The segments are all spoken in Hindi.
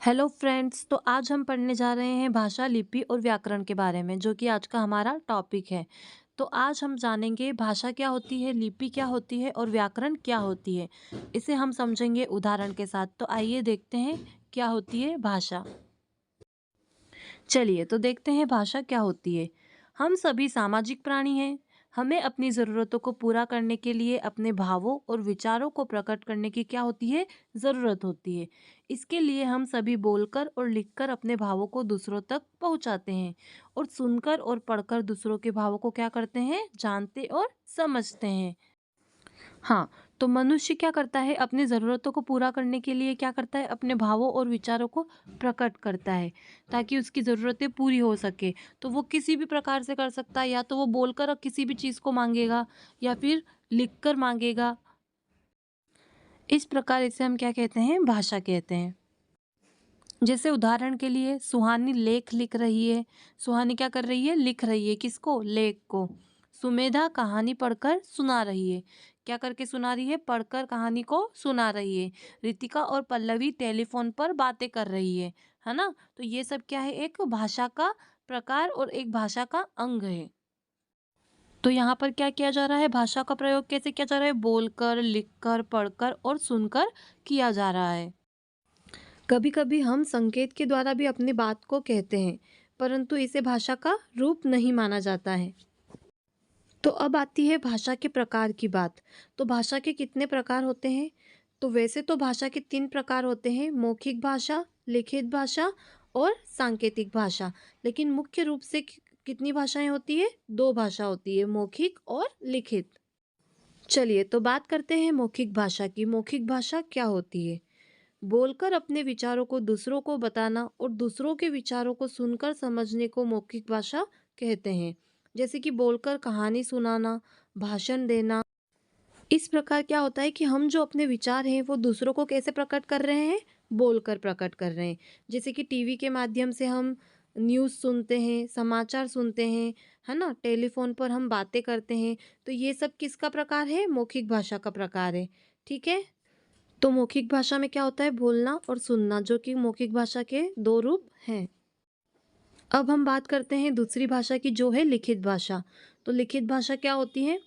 हेलो फ्रेंड्स, तो आज हम पढ़ने जा रहे हैं भाषा, लिपि और व्याकरण के बारे में, जो कि आज का हमारा टॉपिक है। तो आज हम जानेंगे भाषा क्या होती है, लिपि क्या होती है और व्याकरण क्या होती है। इसे हम समझेंगे उदाहरण के साथ। तो आइए देखते हैं क्या होती है भाषा। चलिए तो देखते हैं भाषा क्या होती है। हम सभी सामाजिक प्राणी हैं। हमें अपनी ज़रूरतों को पूरा करने के लिए अपने भावों और विचारों को प्रकट करने की क्या होती है, ज़रूरत होती है। इसके लिए हम सभी बोलकर और लिखकर अपने भावों को दूसरों तक पहुंचाते हैं और सुनकर और पढ़कर दूसरों के भावों को क्या करते हैं, जानते और समझते हैं। हाँ, तो मनुष्य क्या करता है, अपनी ज़रूरतों को पूरा करने के लिए क्या करता है, अपने भावों और विचारों को प्रकट करता है ताकि उसकी ज़रूरतें पूरी हो सके। तो वो किसी भी प्रकार से कर सकता है, या तो वो बोलकर किसी भी चीज़ को मांगेगा या फिर लिखकर मांगेगा। इस प्रकार इसे हम क्या कहते हैं, भाषा कहते हैं। जैसे उदाहरण के लिए सुहानी लेख लिख रही है। सुहानी क्या कर रही है, लिख रही है। किसको, लेख को। सुमेधा कहानी पढ़कर सुना रही है। क्या करके सुना रही है, पढ़कर कहानी को सुना रही है। रितिका और पल्लवी टेलीफोन पर बातें कर रही है ना। तो ये सब क्या है, एक भाषा का प्रकार और एक भाषा का अंग है। तो यहाँ पर क्या किया जा रहा है, भाषा का प्रयोग कैसे किया जा रहा है, बोलकर, लिखकर, पढ़कर और सुनकर किया जा रहा है। कभी कभी हम संकेत के द्वारा भी अपनी बात को कहते हैं, परंतु इसे भाषा का रूप नहीं माना जाता है। तो अब आती है भाषा के प्रकार की बात। तो भाषा के कितने प्रकार होते हैं? तो वैसे तो भाषा के 3 प्रकार होते हैं, मौखिक भाषा, लिखित भाषा और सांकेतिक भाषा। लेकिन मुख्य रूप से कितनी भाषाएं होती है? 2 भाषा होती है, मौखिक और लिखित। चलिए तो बात करते हैं मौखिक भाषा की। मौखिक भाषा क्या होती है? बोलकर अपने विचारों को दूसरों को बताना और दूसरों के विचारों को सुनकर समझने को मौखिक भाषा कहते हैं। जैसे कि बोलकर कहानी सुनाना, भाषण देना। इस प्रकार क्या होता है कि हम जो अपने विचार हैं वो दूसरों को कैसे प्रकट कर रहे हैं, बोलकर प्रकट कर रहे हैं। जैसे कि टीवी के माध्यम से हम न्यूज़ सुनते हैं, समाचार सुनते हैं, है ना, टेलीफोन पर हम बातें करते हैं। तो ये सब किसका प्रकार है, मौखिक भाषा का प्रकार है। ठीक है। तो मौखिक भाषा में क्या होता है, बोलना और सुनना, जो कि मौखिक भाषा के 2 रूप हैं। अब हम बात करते हैं दूसरी भाषा की, जो है लिखित भाषा। तो लिखित भाषा क्या होती है?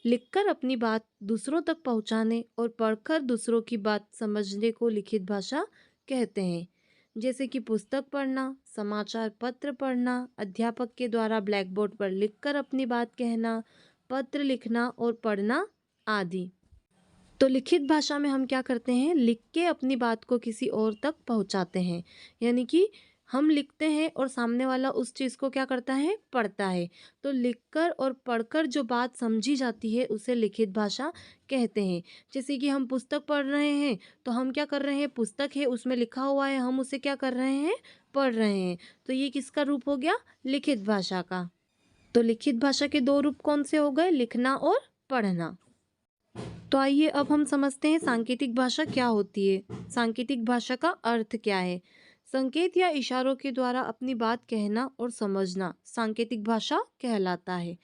लिखकर अपनी बात दूसरों तक पहुंचाने और पढ़कर दूसरों की बात समझने को लिखित भाषा कहते हैं। जैसे कि पुस्तक पढ़ना, समाचार पत्र पढ़ना, अध्यापक के द्वारा ब्लैक बोर्ड पर लिखकर अपनी बात कहना, पत्र लिखना और पढ़ना आदि। तो लिखित भाषा में हम क्या करते हैं, लिख के अपनी बात को किसी और तक पहुंचाते हैं। यानी कि हम लिखते हैं और सामने वाला उस चीज़ को क्या करता है, पढ़ता है। तो लिखकर और पढ़कर जो बात समझी जाती है उसे लिखित भाषा कहते हैं। जैसे कि हम पुस्तक पढ़ रहे हैं, तो हम क्या कर रहे हैं, पुस्तक है उसमें लिखा हुआ है, हम उसे क्या कर रहे हैं, पढ़ रहे हैं। तो ये किसका रूप हो गया, लिखित भाषा का। तो लिखित भाषा के 2 रूप कौन से हो गए, लिखना और पढ़ना। तो आइए अब हम समझते हैं सांकेतिक भाषा क्या होती है। सांकेतिक भाषा का अर्थ क्या है? संकेत या इशारों के द्वारा अपनी बात कहना और समझना सांकेतिक भाषा कहलाता है।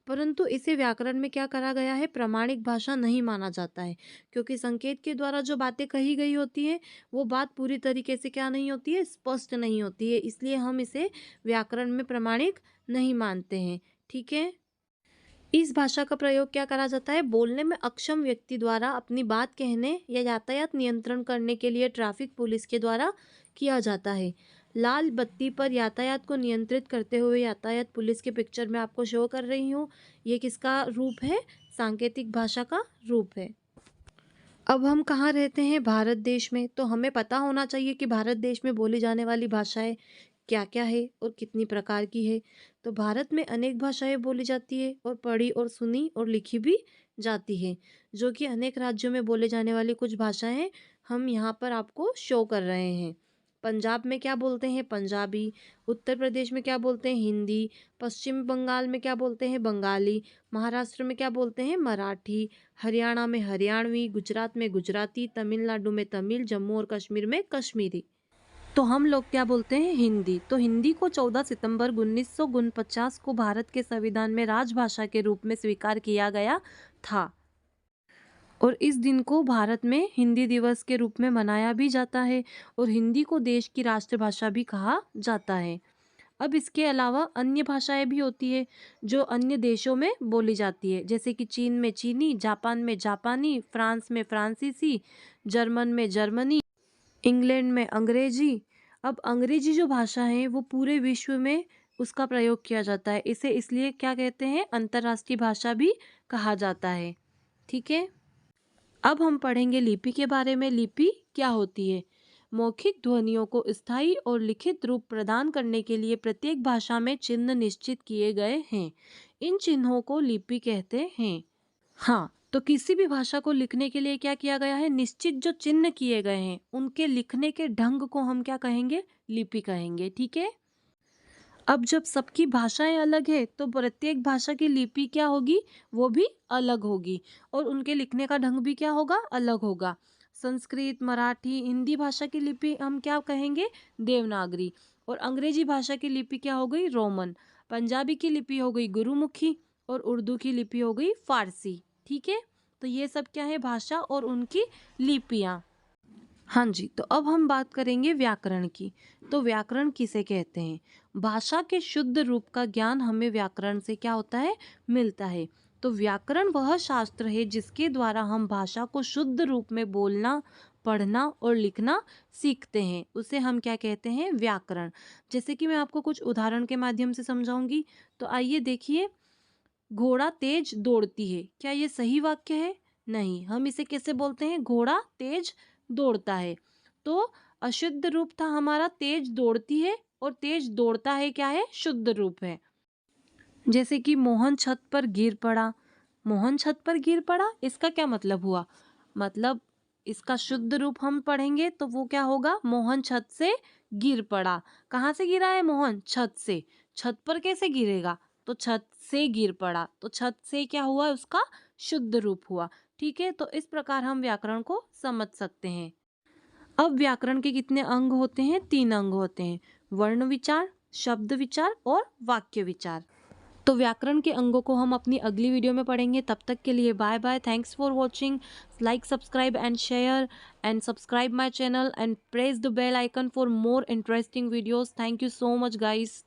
परंतु इसे व्याकरण में क्या करा गया है, प्रमाणिक भाषा नहीं माना जाता है, क्योंकि संकेत के द्वारा जो बातें कही गई होती है वो बात पूरी तरीके से क्या नहीं होती है, स्पष्ट नहीं होती है। इसलिए हम इसे व्याकरण में प्रमाणिक नहीं मानते हैं। ठीक है। इस भाषा का प्रयोग क्या करा जाता है, बोलने में अक्षम व्यक्ति द्वारा अपनी बात कहने या यातायात नियंत्रण करने के लिए ट्रैफिक पुलिस के द्वारा किया जाता है। लाल बत्ती पर यातायात को नियंत्रित करते हुए यातायात पुलिस के पिक्चर में आपको शो कर रही हूँ। ये किसका रूप है, सांकेतिक भाषा का रूप है। अब हम कहाँ रहते हैं, भारत देश में। तो हमें पता होना चाहिए कि भारत देश में बोली जाने वाली भाषाएं क्या क्या है और कितनी प्रकार की है। तो भारत में अनेक भाषाएं बोली जाती है और पढ़ी और सुनी और लिखी भी जाती है, जो कि अनेक राज्यों में बोले जाने वाली कुछ भाषाएं हम यहाँ पर आपको शो कर रहे हैं। पंजाब में क्या बोलते हैं, पंजाबी। उत्तर प्रदेश में क्या बोलते हैं, हिंदी। पश्चिम बंगाल में क्या बोलते हैं, बंगाली। महाराष्ट्र में क्या बोलते हैं, मराठी। हरियाणा में हरियाणवी, गुजरात में गुजराती, तमिलनाडु में तमिल, जम्मू और कश्मीर में कश्मीरी। तो हम लोग क्या बोलते हैं, हिंदी। तो हिंदी को 14 सितंबर 1949 को भारत के संविधान में राजभाषा के रूप में स्वीकार किया गया था। और इस दिन को भारत में हिंदी दिवस के रूप में मनाया भी जाता है और हिंदी को देश की राष्ट्रभाषा भी कहा जाता है। अब इसके अलावा अन्य भाषाएं भी होती है जो अन्य देशों में बोली जाती है, जैसे कि चीन में चीनी, जापान में जापानी, फ्रांस में फ्रांसीसी, जर्मन में जर्मनी, इंग्लैंड में अंग्रेजी। अब अंग्रेजी जो भाषा है वो पूरे विश्व में उसका प्रयोग किया जाता है। इसे इसलिए क्या कहते हैं, अंतर्राष्ट्रीय भाषा भी कहा जाता है। ठीक है, अब हम पढ़ेंगे लिपि के बारे में। लिपि क्या होती है? मौखिक ध्वनियों को स्थायी और लिखित रूप प्रदान करने के लिए प्रत्येक भाषा में चिन्ह निश्चित किए गए हैं। इन चिन्हों को लिपि कहते हैं। हाँ, तो किसी भी भाषा को लिखने के लिए क्या किया गया है, निश्चित जो चिन्ह किए गए हैं उनके लिखने के ढंग को हम क्या कहेंगे, लिपि कहेंगे। ठीक है, अब जब सबकी भाषाएं अलग है तो प्रत्येक भाषा की लिपि क्या होगी, वो भी अलग होगी और उनके लिखने का ढंग भी क्या होगा, अलग होगा। संस्कृत, मराठी, हिंदी भाषा की लिपि हम क्या कहेंगे, देवनागरी। और अंग्रेजी भाषा की लिपि क्या हो गई, रोमन। पंजाबी की लिपि हो गई गुरुमुखी और उर्दू की लिपि हो गई फारसी। ठीक है, तो ये सब क्या है, भाषा और उनकी लिपियाँ। हाँ जी, तो अब हम बात करेंगे व्याकरण की। तो व्याकरण किसे कहते हैं? भाषा के शुद्ध रूप का ज्ञान हमें व्याकरण से क्या होता है, मिलता है। तो व्याकरण वह शास्त्र है जिसके द्वारा हम भाषा को शुद्ध रूप में बोलना, पढ़ना और लिखना सीखते हैं। उसे हम क्या कहते हैं, व्याकरण। जैसे कि मैं आपको कुछ उदाहरण के माध्यम से समझाऊंगी। तो आइए देखिए, घोड़ा तेज दौड़ती है, क्या ये सही वाक्य है? नहीं। हम इसे कैसे बोलते हैं, घोड़ा तेज दौड़ता है। तो अशुद्ध रूप था हमारा तेज दौड़ती है और तेज दौड़ता है क्या है, शुद्ध रूप है। जैसे कि मोहन छत पर गिर पड़ा। मोहन छत पर गिर पड़ा, इसका क्या मतलब हुआ, मतलब इसका शुद्ध रूप हम पढ़ेंगे तो वो क्या होगा, मोहन छत से गिर पड़ा। कहाँ से गिरा है मोहन, छत से। छत पर कैसे गिरेगा, तो छत से गिर पड़ा, तो छत से क्या हुआ, उसका शुद्ध रूप हुआ। ठीक है, तो इस प्रकार हम व्याकरण को समझ सकते हैं। अब व्याकरण के कितने अंग होते हैं, 3 अंग होते हैं, वर्ण विचार, शब्द विचार और वाक्य विचार। तो व्याकरण के अंगों को हम अपनी अगली वीडियो में पढ़ेंगे। तब तक के लिए bye bye, thanks for watching, like, subscribe and share and subscribe my channel and press the bell icon for more interesting videos. Thank you so much guys.